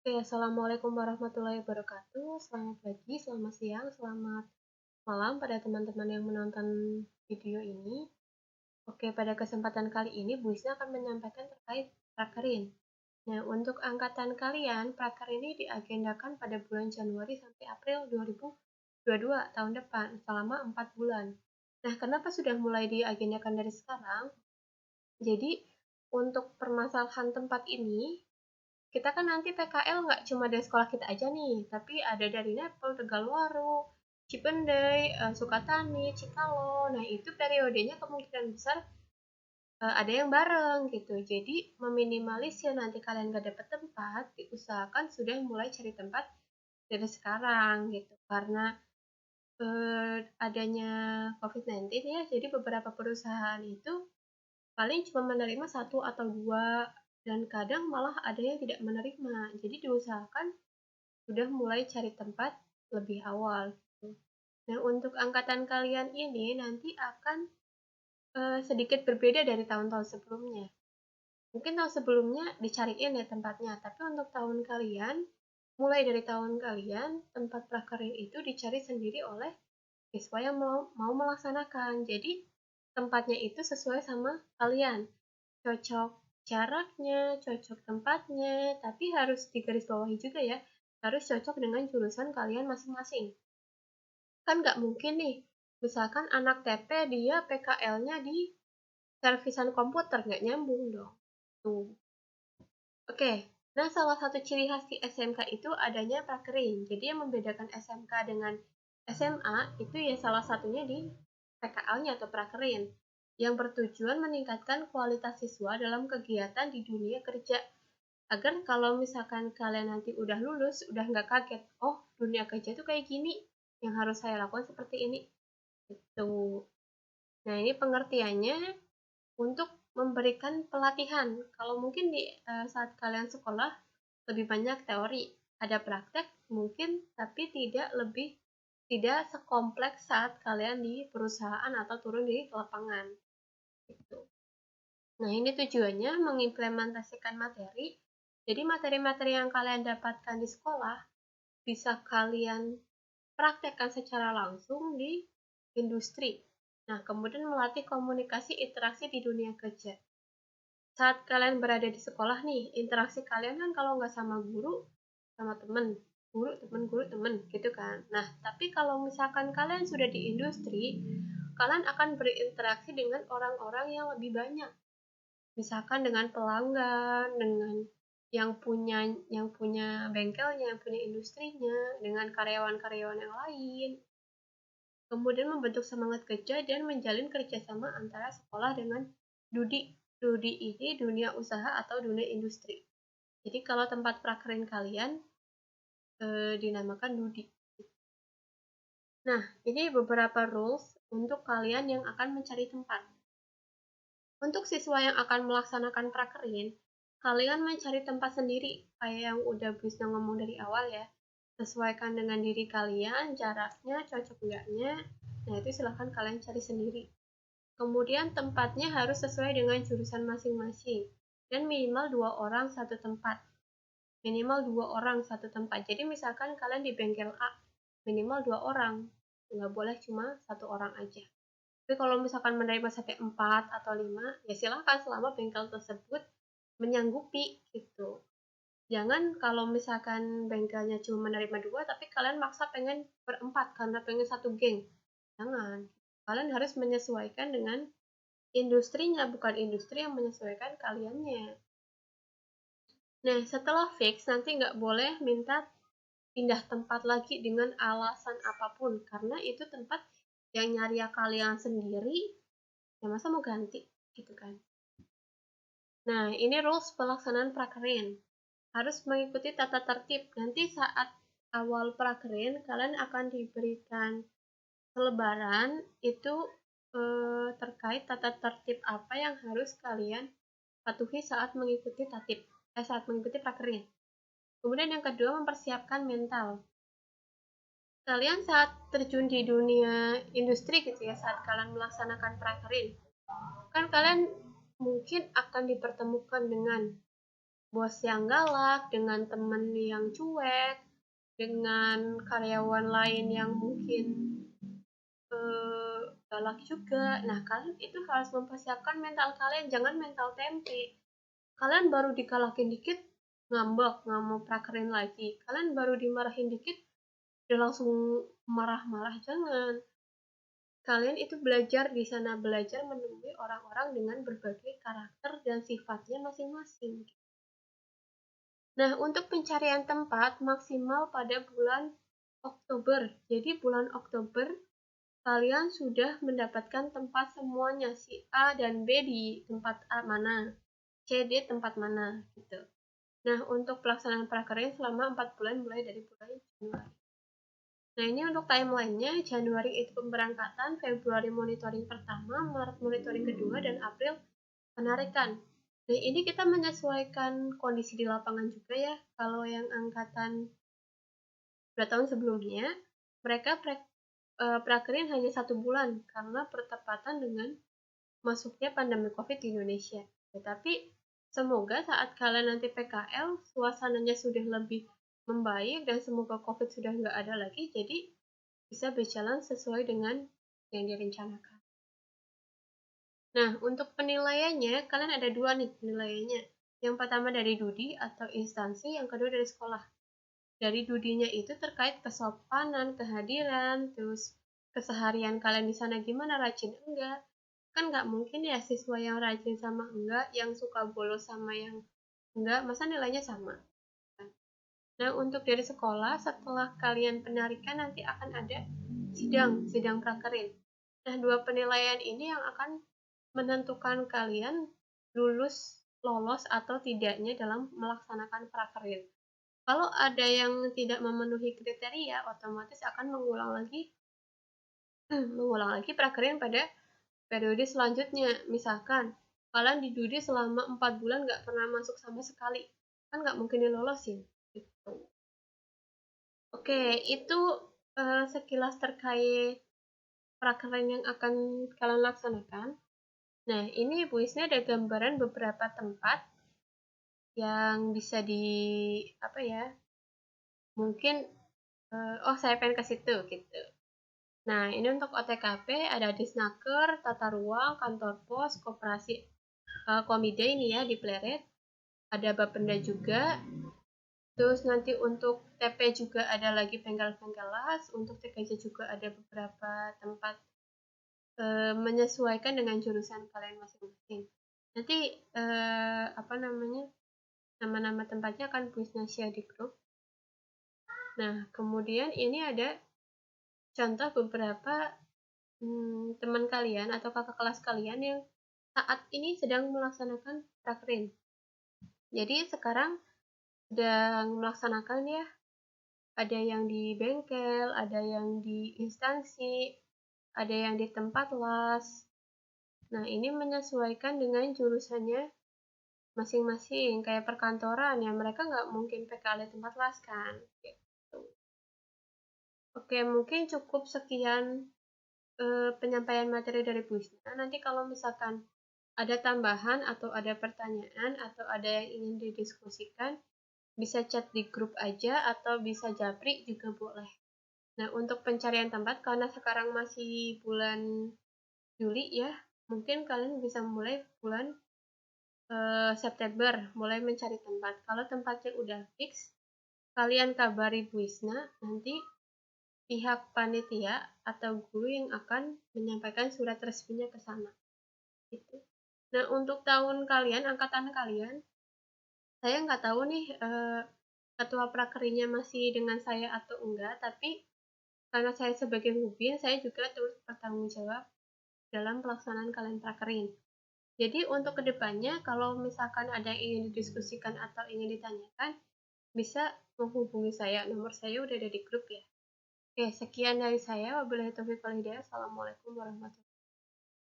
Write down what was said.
Oke, assalamualaikum warahmatullahi wabarakatuh. Selamat pagi, selamat siang, selamat malam pada teman-teman yang menonton video ini. Oke, pada kesempatan kali ini Bu Isna akan menyampaikan terkait prakerin. Nah, untuk angkatan kalian, praker ini diagendakan pada bulan Januari sampai April 2022 tahun depan, selama 4 bulan. Nah, kenapa sudah mulai diagendakan dari sekarang? Jadi, untuk permasalahan tempat ini, kita kan nanti PKL nggak cuma dari sekolah kita aja nih, tapi ada dari Nepal, Tegalwaru, Cipendei, Sukatani, Cikalo. Nah, itu periodenya kemungkinan besar ada yang bareng gitu. Jadi meminimalisir nanti kalian nggak dapet tempat, diusahakan sudah mulai cari tempat dari sekarang gitu. Karena adanya COVID-19 ya, jadi beberapa perusahaan itu paling cuma menerima satu atau dua, dan kadang malah ada yang tidak menerima. Jadi diusahakan sudah mulai cari tempat lebih awal gitu. Nah, untuk angkatan kalian ini nanti akan sedikit berbeda dari tahun-tahun sebelumnya. Mungkin tahun sebelumnya dicariin ya tempatnya, tapi untuk tahun kalian, mulai dari tahun kalian, tempat prakarya itu dicari sendiri oleh siswa yang mau melaksanakan. Jadi tempatnya itu sesuai sama kalian. Cocok jaraknya, cocok tempatnya, tapi harus digarisbawahi juga ya, harus cocok dengan jurusan kalian masing-masing. Kan nggak mungkin nih, misalkan anak TP dia PKL-nya di servisan komputer, nggak nyambung dong. Tuh. Oke, nah salah satu ciri khas di SMK itu adanya prakerin. Jadi yang membedakan SMK dengan SMA itu ya salah satunya di PKL-nya atau prakerin, yang bertujuan meningkatkan kualitas siswa dalam kegiatan di dunia kerja. Agar kalau misalkan kalian nanti udah lulus, udah nggak kaget, oh dunia kerja tuh kayak gini, yang harus saya lakukan seperti ini. Gitu. Nah, ini pengertiannya untuk memberikan pelatihan. Kalau mungkin di saat kalian sekolah lebih banyak teori, ada praktek mungkin, tapi tidak sekompleks saat kalian di perusahaan atau turun di lapangan. Gitu. Nah, ini tujuannya mengimplementasikan materi. Jadi materi-materi yang kalian dapatkan di sekolah bisa kalian praktekkan secara langsung di industri. Nah, kemudian melatih komunikasi interaksi di dunia kerja. Saat kalian berada di sekolah nih, interaksi kalian kan kalau nggak sama guru, sama temen, guru, temen, gitu kan. Nah, tapi kalau misalkan kalian sudah di industri, kalian akan berinteraksi dengan orang-orang yang lebih banyak. Misalkan dengan pelanggan, dengan yang punya bengkelnya, yang punya industrinya, dengan karyawan-karyawan yang lain. Kemudian membentuk semangat kerja dan menjalin kerjasama antara sekolah dengan Dudi. Dudi ini dunia usaha atau dunia industri. Jadi kalau tempat prakerin kalian dinamakan Dudi. Nah, ini beberapa rules untuk kalian yang akan mencari tempat. Untuk siswa yang akan melaksanakan prakerin, kalian mencari tempat sendiri, kayak yang udah Bisna ngomong dari awal ya. Sesuaikan dengan diri kalian, jaraknya, cocok enggaknya. Nah, itu silahkan kalian cari sendiri. Kemudian tempatnya harus sesuai dengan jurusan masing-masing dan minimal 2 orang satu tempat. Minimal 2 orang satu tempat. Jadi misalkan kalian di bengkel A, minimal 2 orang. Nggak boleh cuma satu orang aja. Tapi kalau misalkan menerima sampai 4 atau 5, ya silahkan selama bengkel tersebut menyanggupi gitu. Jangan kalau misalkan bengkelnya cuma menerima 2, tapi kalian maksa pengen berempat karena pengen satu geng. Jangan. Kalian harus menyesuaikan dengan industrinya, bukan industri yang menyesuaikan kaliannya. Nah, setelah fix, nanti nggak boleh minta pindah tempat lagi dengan alasan apapun, karena itu tempat yang nyari kalian sendiri, ya masa mau ganti, gitu kan. Nah, ini rules pelaksanaan prakerin. Harus mengikuti tata tertib. Nanti saat awal prakerin, kalian akan diberikan selebaran, itu terkait tata tertib apa yang harus kalian patuhi saat mengikuti prakerin. Kemudian yang kedua, mempersiapkan mental. Kalian saat terjun di dunia industri gitu ya, saat kalian melaksanakan prakerin, kan kalian mungkin akan dipertemukan dengan bos yang galak, dengan teman yang cuek, dengan karyawan lain yang mungkin galak juga. Nah, kalian itu harus mempersiapkan mental kalian, jangan mental tempe. Kalian baru digalakin dikit, ngambek, nggak mau prakerin lagi. Kalian baru dimarahin dikit, udah langsung marah-marah, jangan. Kalian itu belajar di sana, belajar menemui orang-orang dengan berbagai karakter dan sifatnya masing-masing. Nah, untuk pencarian tempat maksimal pada bulan Oktober. Jadi bulan Oktober kalian sudah mendapatkan tempat semuanya, si A dan B di tempat A mana, C, D tempat mana, gitu. Nah, untuk pelaksanaan prakerja selama 4 bulan mulai dari bulan Januari. Nah, ini untuk timeline-nya, Januari itu pemberangkatan, Februari monitoring pertama, Maret monitoring kedua, dan April penarikan. Nah, ini kita menyesuaikan kondisi di lapangan juga ya. Kalau yang angkatan 2 tahun sebelumnya, mereka prakerin hanya 1 bulan karena bertepatan dengan masuknya pandemi COVID di Indonesia. Tetapi semoga saat kalian nanti PKL, suasananya sudah lebih membaik dan semoga COVID sudah nggak ada lagi, jadi bisa berjalan sesuai dengan yang direncanakan. Nah, untuk penilaiannya, kalian ada 2 nih penilaiannya. Yang pertama dari Dudi atau instansi, yang kedua dari sekolah. Dari Dudinya itu terkait kesopanan, kehadiran, terus keseharian kalian di sana gimana, rajin enggak. Kan nggak mungkin ya siswa yang rajin sama enggak, yang suka bolos sama yang enggak, masa nilainya sama. Nah, untuk dari sekolah, setelah kalian penarikan nanti akan ada sidang prakerin. Nah, 2 penilaian ini yang akan menentukan kalian lolos atau tidaknya dalam melaksanakan prakerin. Kalau ada yang tidak memenuhi kriteria, otomatis akan mengulang lagi prakerin pada periode selanjutnya. Misalkan kalian di Dudi selama 4 bulan nggak pernah masuk sama sekali, kan nggak mungkin dilolosin. Gitu. Oke, itu sekilas terkait prakerin yang akan kalian laksanakan. Nah, ini Bu Isna ada gambaran beberapa tempat yang bisa apa ya, mungkin, saya pengen ke situ, gitu. Nah, ini untuk OTKP ada Disnaker, tata ruang, kantor pos, koperasi, Komida ini ya di Pleret, ada Bapenda juga. Terus nanti untuk TP juga ada lagi bengkel-bengkel las, untuk TKJ juga ada beberapa tempat menyesuaikan dengan jurusan kalian masing-masing. Nanti nama-nama tempatnya akan Busnya share di grup. Nah, kemudian ini ada contoh beberapa teman kalian atau kakak kelas kalian yang saat ini sedang melaksanakan prakerin. Jadi sekarang sedang melaksanakan ya, ada yang di bengkel, ada yang di instansi, ada yang di tempat las. Nah, ini menyesuaikan dengan jurusannya masing-masing, kayak perkantoran ya, mereka nggak mungkin PKL di tempat las kan. Gitu. Oke, mungkin cukup sekian penyampaian materi dari Bu Isna. Nanti kalau misalkan ada tambahan atau ada pertanyaan atau ada yang ingin didiskusikan, bisa chat di grup aja atau bisa japri juga boleh. Nah, untuk pencarian tempat, karena sekarang masih bulan Juli ya, mungkin kalian bisa mulai bulan September, mulai mencari tempat. Kalau tempatnya udah fix, kalian kabari Bu Isna, nanti pihak panitia atau guru yang akan menyampaikan surat resminya ke sana. Gitu. Nah, untuk tahun kalian, angkatan kalian, saya nggak tahu nih ketua prakerinya masih dengan saya atau enggak, tapi karena saya sebagai hubin, saya juga turut bertanggung jawab dalam pelaksanaan kalian prakerin. Jadi untuk kedepannya, kalau misalkan ada yang ingin didiskusikan atau ingin ditanyakan, bisa menghubungi saya. Nomor saya udah ada di grup ya. Oke, sekian dari saya. Wabillahi taufiq wal hidayah. Assalamualaikum warahmatullahi wabarakatuh.